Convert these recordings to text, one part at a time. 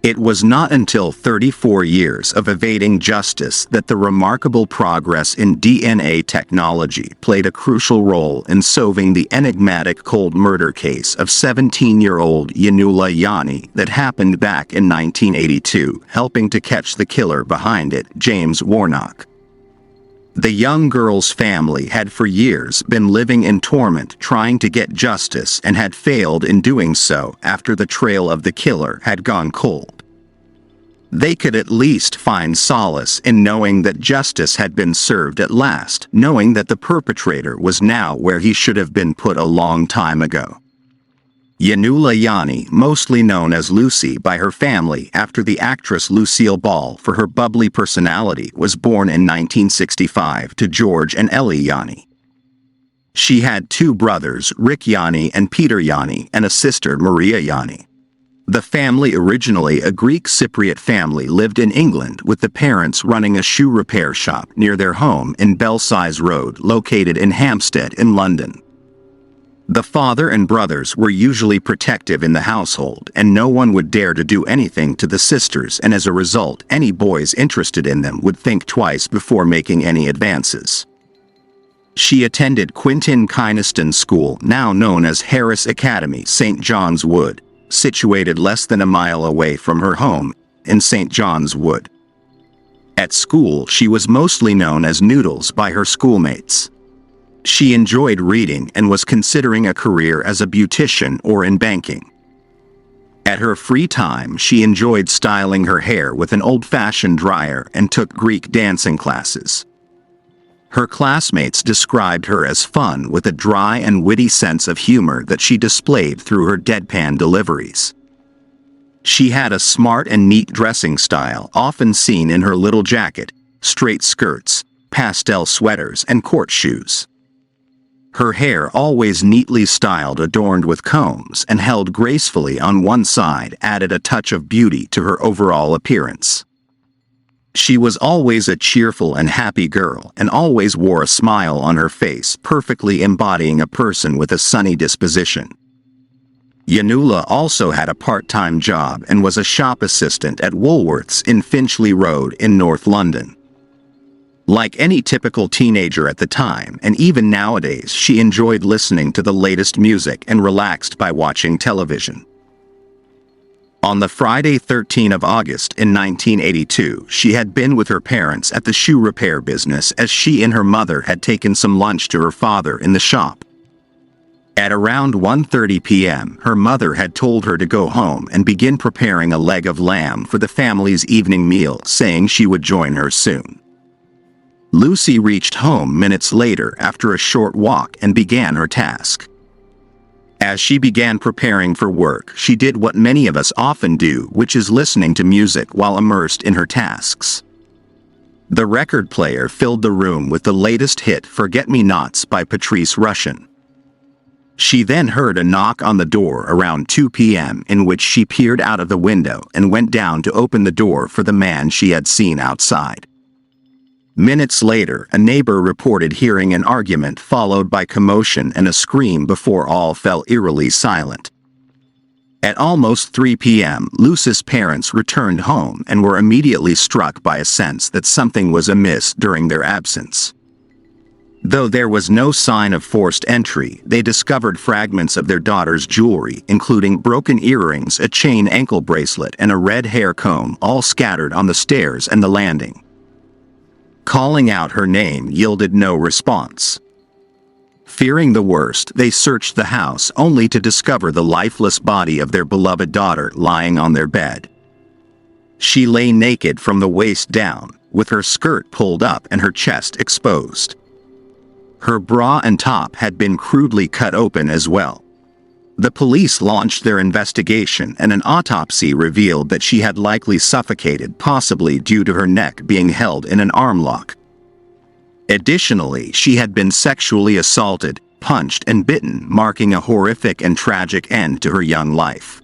It was not until 34 years of evading justice that the remarkable progress in DNA technology played a crucial role in solving the enigmatic cold murder case of 17-year-old Yiannoulla Yianni that happened back in 1982, helping to catch the killer behind it, James Warnock. The young girl's family had for years been living in torment trying to get justice and had failed in doing so after the trail of the killer had gone cold. They could at least find solace in knowing that justice had been served at last, knowing that the perpetrator was now where he should have been put a long time ago. Yiannoulla Yianni, mostly known as Lucy by her family after the actress Lucille Ball for her bubbly personality, was born in 1965 to George and Ellie Yianni. She had two brothers, Rick Yianni and Peter Yianni, and a sister, Maria Yianni. The family, originally a Greek Cypriot family, lived in England, with the parents running a shoe repair shop near their home in Belsize Road, located in Hampstead in London. The father and brothers were usually protective in the household, and no one would dare to do anything to the sisters, and as a result, any boys interested in them would think twice before making any advances. She attended Quintin Kynaston School, now known as Harris Academy, St. John's Wood, situated less than a mile away from her home in St. John's Wood. At school, she was mostly known as Noodles by her schoolmates. She enjoyed reading and was considering a career as a beautician or in banking. At her free time, she enjoyed styling her hair with an old-fashioned dryer and took Greek dancing classes. Her classmates described her as fun with a dry and witty sense of humor that she displayed through her deadpan deliveries. She had a smart and neat dressing style, often seen in her little jacket, straight skirts, pastel sweaters, and court shoes. Her hair, always neatly styled, adorned with combs and held gracefully on one side, added a touch of beauty to her overall appearance. She was always a cheerful and happy girl and always wore a smile on her face, perfectly embodying a person with a sunny disposition. Yiannoulla also had a part-time job and was a shop assistant at Woolworths in Finchley Road in North London. Like any typical teenager at the time, and even nowadays, she enjoyed listening to the latest music and relaxed by watching television. On the Friday 13th of August in 1982, she had been with her parents at the shoe repair business as she and her mother had taken some lunch to her father in the shop. At around 1:30 p.m., her mother had told her to go home and begin preparing a leg of lamb for the family's evening meal, saying she would join her soon. Lucy reached home minutes later after a short walk and began her task. As she began preparing for work, she did what many of us often do, which is listening to music while immersed in her tasks. The record player filled the room with the latest hit, Forget-Me-Nots by Patrice Rushen. She then heard a knock on the door around 2 p.m. in which she peered out of the window and went down to open the door for the man she had seen outside. Minutes later, a neighbor reported hearing an argument followed by commotion and a scream before all fell eerily silent. At almost 3 p.m., Lucy's parents returned home and were immediately struck by a sense that something was amiss during their absence. Though there was no sign of forced entry, they discovered fragments of their daughter's jewelry, including broken earrings, a chain ankle bracelet, and a red hair comb, all scattered on the stairs and the landing. Calling out her name yielded no response. Fearing the worst, they searched the house only to discover the lifeless body of their beloved daughter lying on their bed. She lay naked from the waist down, with her skirt pulled up and her chest exposed. Her bra and top had been crudely cut open as well. The police launched their investigation, and an autopsy revealed that she had likely suffocated, possibly due to her neck being held in an arm lock. Additionally, she had been sexually assaulted, punched, and bitten, marking a horrific and tragic end to her young life.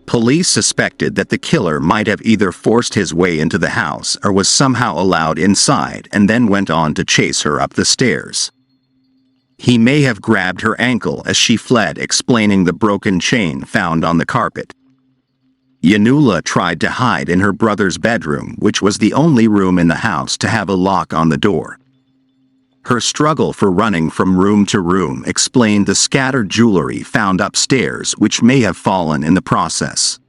Police suspected that the killer might have either forced his way into the house or was somehow allowed inside and then went on to chase her up the stairs. He may have grabbed her ankle as she fled, explaining the broken chain found on the carpet. Yiannoulla tried to hide in her brother's bedroom, which was the only room in the house to have a lock on the door. Her struggle for running from room to room explained the scattered jewelry found upstairs, which may have fallen in the process.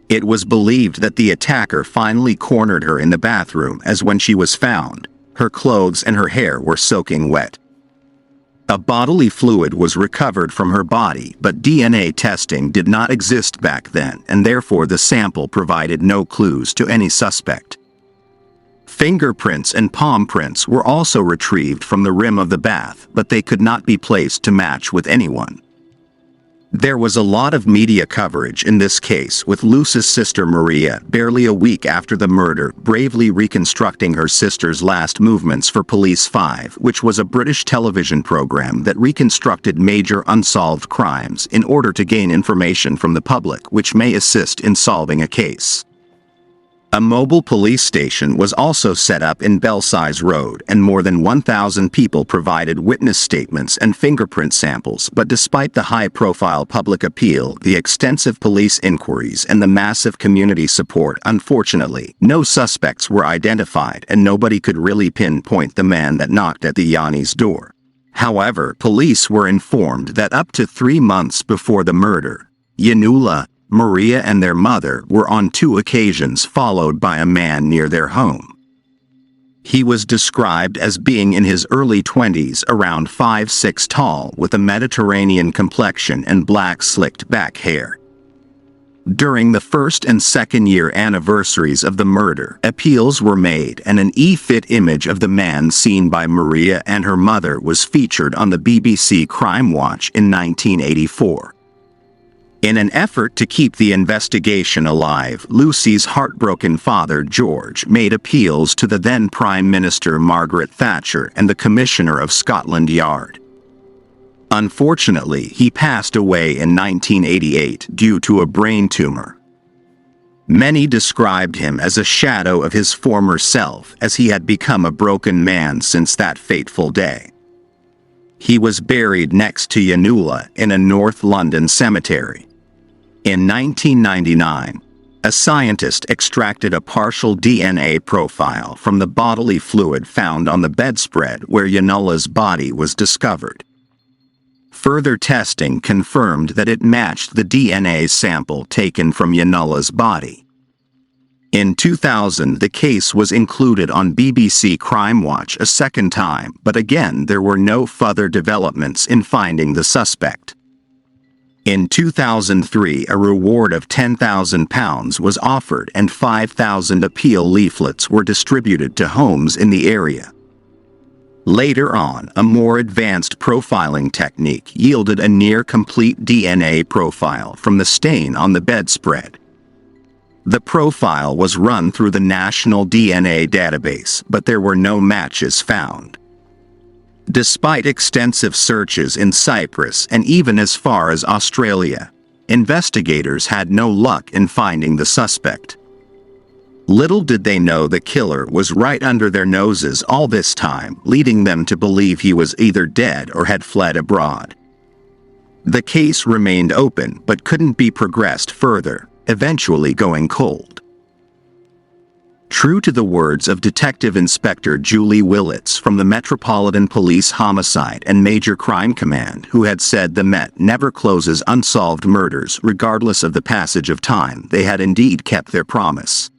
It was believed that the attacker finally cornered her in the bathroom, as when she was found, her clothes and her hair were soaking wet. A bodily fluid was recovered from her body, but DNA testing did not exist back then, and therefore the sample provided no clues to any suspect. Fingerprints and palm prints were also retrieved from the rim of the bath, but they could not be placed to match with anyone. There was a lot of media coverage in this case, with Lucy's sister Maria, barely a week after the murder, bravely reconstructing her sister's last movements for Police 5, which was a British television program that reconstructed major unsolved crimes in order to gain information from the public which may assist in solving a case. A mobile police station was also set up in Belsize Road, and more than 1,000 people provided witness statements and fingerprint samples, but despite the high-profile public appeal, the extensive police inquiries, and the massive community support, unfortunately, no suspects were identified and nobody could really pinpoint the man that knocked at the Yianni's door. However, police were informed that up to 3 months before the murder, Yiannoulla, Maria and their mother were on 2 occasions followed by a man near their home. He was described as being in his early 20s, around 5'6" tall, with a Mediterranean complexion and black slicked back hair. During the first and second year anniversaries of the murder, appeals were made, and an e-fit image of the man seen by Maria and her mother was featured on the BBC Crime Watch in 1984. In an effort to keep the investigation alive, Lucy's heartbroken father George made appeals to the then Prime Minister Margaret Thatcher and the Commissioner of Scotland Yard. Unfortunately, he passed away in 1988 due to a brain tumor. Many described him as a shadow of his former self, as he had become a broken man since that fateful day. He was buried next to Yiannoulla in a North London cemetery. In 1999, a scientist extracted a partial DNA profile from the bodily fluid found on the bedspread where Yiannoulla's body was discovered. Further testing confirmed that it matched the DNA sample taken from Yiannoulla's body. In 2000, the case was included on BBC Crime Watch a second time, but again there were no further developments in finding the suspect. In 2003, a reward of £10,000 was offered and 5,000 appeal leaflets were distributed to homes in the area. Later on, a more advanced profiling technique yielded a near-complete DNA profile from the stain on the bedspread. The profile was run through the National DNA Database, but there were no matches found. Despite extensive searches in Cyprus and even as far as Australia, investigators had no luck in finding the suspect. Little did they know the killer was right under their noses all this time, leading them to believe he was either dead or had fled abroad. The case remained open but couldn't be progressed further, eventually going cold. True to the words of Detective Inspector Julie Willits from the Metropolitan Police Homicide and Major Crime Command, who had said the Met never closes unsolved murders regardless of the passage of time, they had indeed kept their promise.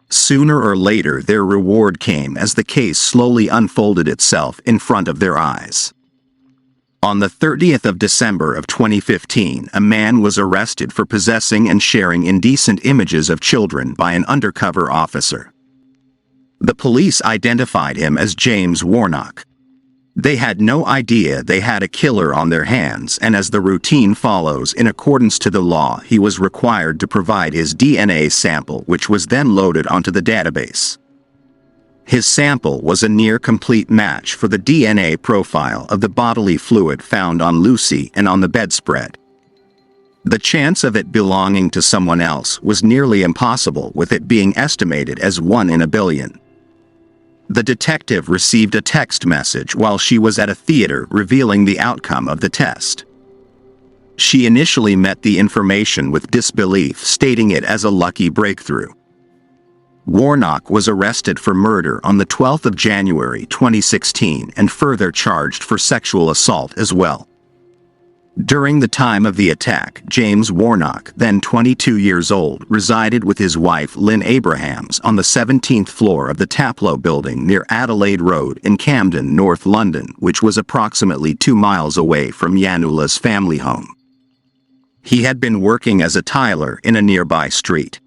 Sooner or later their reward came as the case slowly unfolded itself in front of their eyes. On the 30th of December of 2015, a man was arrested for possessing and sharing indecent images of children by an undercover officer. The police identified him as James Warnock. They had no idea they had a killer on their hands, and as the routine follows, in accordance to the law, he was required to provide his DNA sample, which was then loaded onto the database. His sample was a near-complete match for the DNA profile of the bodily fluid found on Lucy and on the bedspread. The chance of it belonging to someone else was nearly impossible, with it being estimated as 1 in a billion. The detective received a text message while she was at a theater revealing the outcome of the test. She initially met the information with disbelief, stating it as a lucky breakthrough. Warnock was arrested for murder on the 12th of January 2016 and further charged for sexual assault as well. During the time of the attack, James Warnock, then 22 years old, resided with his wife Lynn Abrahams on the 17th floor of the Taplow building near Adelaide Road in Camden, North London, which was approximately 2 miles away from Yiannoulla's family home. He had been working as a tiler in a nearby street.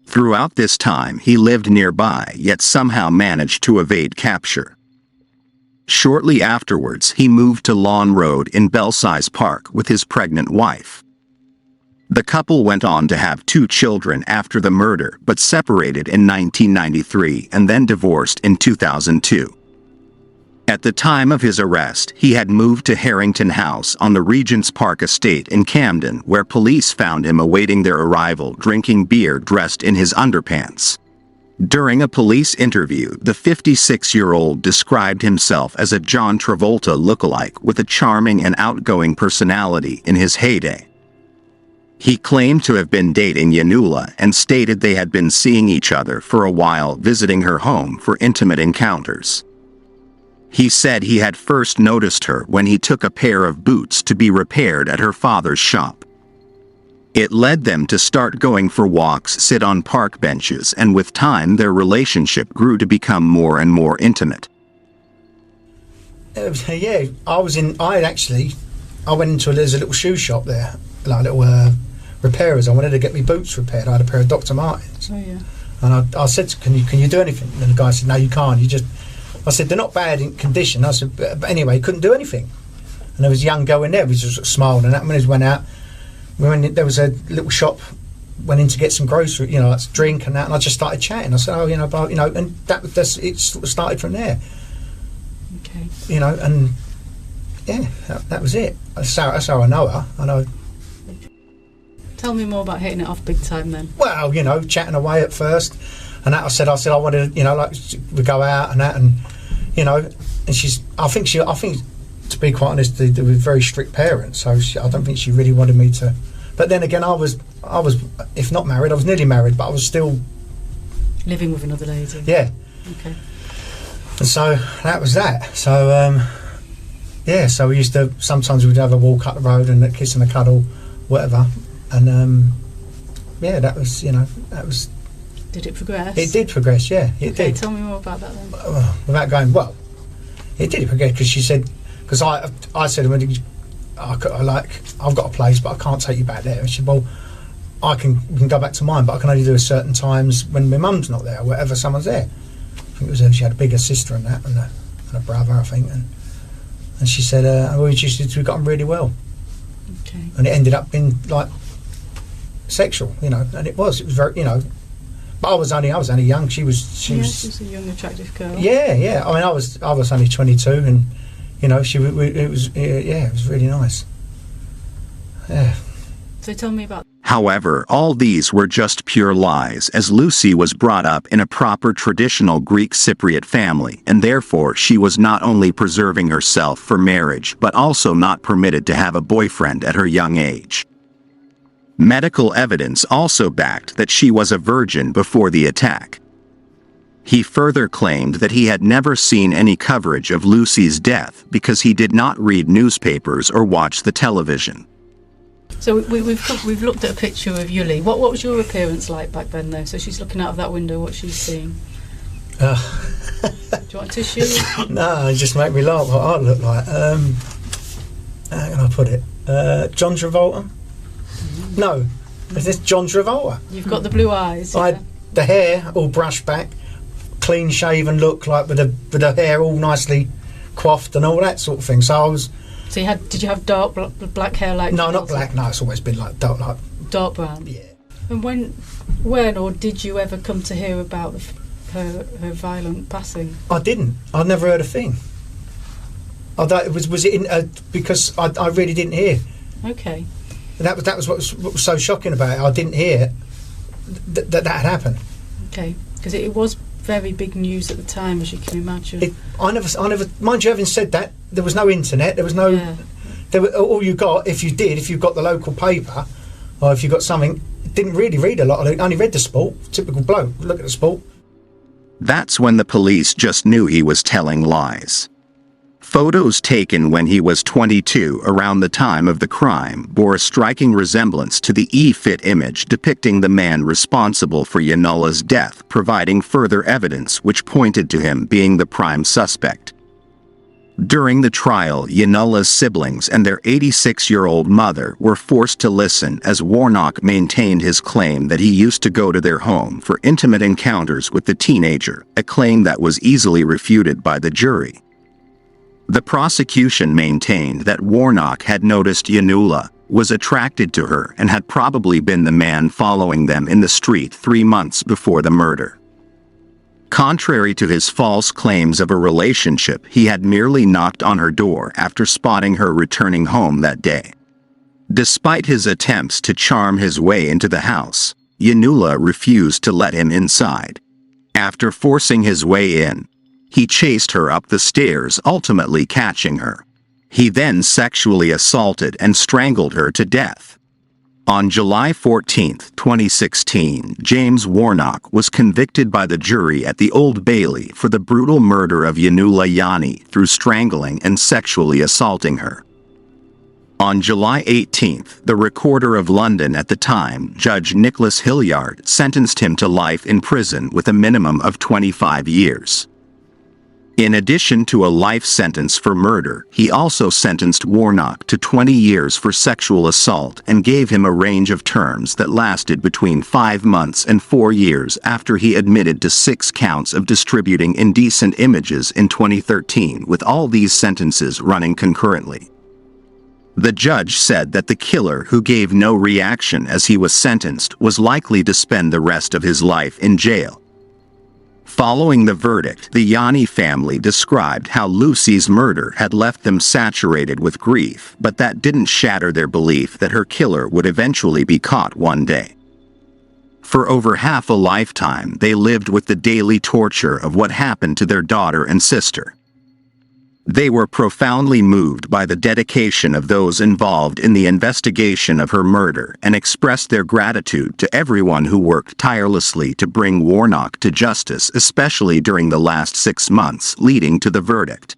Throughout this time he lived nearby, yet somehow managed to evade capture. Shortly afterwards he moved to Lawn Road in Belsize Park with his pregnant wife. The couple went on to have 2 children after the murder, but separated in 1993 and then divorced in 2002. At the time of his arrest, he had moved to Harrington House on the Regent's Park estate in Camden, where police found him awaiting their arrival drinking beer dressed in his underpants. During a police interview, the 56-year-old described himself as a John Travolta lookalike with a charming and outgoing personality in his heyday. He claimed to have been dating Yiannoulla and stated they had been seeing each other for a while, visiting her home for intimate encounters. He said he had first noticed her when he took a pair of boots to be repaired at her father's shop. It led them to start going for walks, sit on park benches, and with time their relationship grew to become more and more intimate. Yeah, I went into there's a little shoe shop there, like little repairers. I wanted to get me boots repaired. I had a pair of Dr. Martens. Oh yeah. And I said, can you do anything? And the guy said, no, you can't. I said, they're not bad in condition. I said, but anyway, he couldn't do anything. And there was a young girl in there, we just smiled, and that when he went out, there was a little shop, went in to get some grocery, like drink and that, and I just started chatting. I said, and that's it sort of started from there. Okay. And yeah, that was it. That's how I know her. I know. Tell me more about hitting it off big time then. Well, chatting away at first, and that I said I wanted, like we go out and that, and and I think to be quite honest, they were very strict parents, so I don't think she really wanted me to. But then again, I was, if not married, I was nearly married, but I was still living with another lady. Yeah. Okay. And so that was that. So yeah, so we used to sometimes we'd have a walk up the road and a kiss and a cuddle, whatever, and yeah, that was that was. Did it progress? It did progress, yeah. It did. Tell me more about that then. Without going, well, it did progress because she said, because I said, I've got a place, but I can't take you back there. And she said, well, we can go back to mine, but I can only do it certain times when my mum's not there, or whatever, someone's there. I think it was she had a bigger sister and that, and a brother, I think, and she said, we got on really well. Okay. And it ended up being like sexual, and it was very, but I was only young. She was a young, attractive girl. Yeah. I mean, I was only 22, and it was really nice. Yeah. So tell me about. However, all these were just pure lies, as Lucy was brought up in a proper traditional Greek Cypriot family, and therefore she was not only preserving herself for marriage but also not permitted to have a boyfriend at her young age. Medical evidence also backed that she was a virgin before the attack. He further claimed that he had never seen any coverage of Lucy's death because he did not read newspapers or watch the television. So we've looked at a picture of Yiannoulla. What was your appearance like back then, though? So she's looking out of that window. What she's seeing? Do you want a tissue? No, it just make me laugh. What I look like? How can I put it? John Travolta. No, is this John Travolta? You've got the blue eyes. I had the hair all brushed back, clean shaven look, like with the hair all nicely coiffed and all that sort of thing. So I was. So did you have dark black hair like? No, not black. No, it's always been like dark brown. Yeah. And when or did you ever come to hear about her violent passing? I didn't. I'd never heard a thing. Was it in because I really didn't hear. Okay. That was what was so shocking about it. I didn't hear that had happened. Okay, because it was very big news at the time, as you can imagine. I never. Mind you, having said that, there was no internet. There was no. All you got, if you've got the local paper, or if you've got something, didn't really read a lot of it, only read the sport. Typical bloke, look at the sport. That's when the police just knew he was telling lies. Photos taken when he was 22 around the time of the crime bore a striking resemblance to the E-Fit image depicting the man responsible for Yiannoulla's death, providing further evidence which pointed to him being the prime suspect. During the trial, Yiannoulla's siblings and their 86-year-old mother were forced to listen as Warnock maintained his claim that he used to go to their home for intimate encounters with the teenager, a claim that was easily refuted by the jury. The prosecution maintained that Warnock had noticed Yiannoulla, was attracted to her, and had probably been the man following them in the street 3 months before the murder. Contrary to his false claims of a relationship, he had merely knocked on her door after spotting her returning home that day. Despite his attempts to charm his way into the house, Yiannoulla refused to let him inside. After forcing his way in, he chased her up the stairs, ultimately catching her. He then sexually assaulted and strangled her to death. On July 14, 2016, James Warnock was convicted by the jury at the Old Bailey for the brutal murder of Yiannoulla Yianni through strangling and sexually assaulting her. On July 18, the Recorder of London at the time, Judge Nicholas Hilliard, sentenced him to life in prison with a minimum of 25 years. In addition to a life sentence for murder, he also sentenced Warnock to 20 years for sexual assault and gave him a range of terms that lasted between 5 months and 4 years after he admitted to 6 counts of distributing indecent images in 2013, with all these sentences running concurrently. The judge said that the killer, who gave no reaction as he was sentenced, was likely to spend the rest of his life in jail. Following the verdict, the Yianni family described how Lucy's murder had left them saturated with grief, but that didn't shatter their belief that her killer would eventually be caught one day. For over half a lifetime, they lived with the daily torture of what happened to their daughter and sister. They were profoundly moved by the dedication of those involved in the investigation of her murder and expressed their gratitude to everyone who worked tirelessly to bring Warnock to justice, especially during the last 6 months leading to the verdict.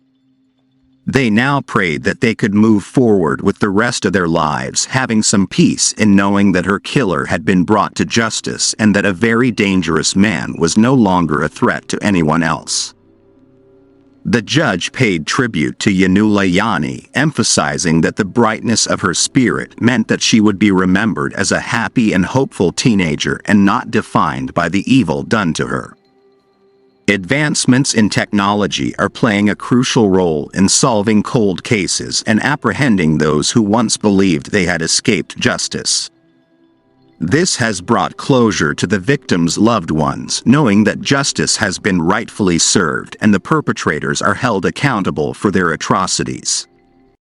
They now prayed that they could move forward with the rest of their lives, having some peace in knowing that her killer had been brought to justice and that a very dangerous man was no longer a threat to anyone else. The judge paid tribute to Yiannoulla Yianni, emphasizing that the brightness of her spirit meant that she would be remembered as a happy and hopeful teenager and not defined by the evil done to her. Advancements in technology are playing a crucial role in solving cold cases and apprehending those who once believed they had escaped justice. This has brought closure to the victims' loved ones, knowing that justice has been rightfully served and the perpetrators are held accountable for their atrocities.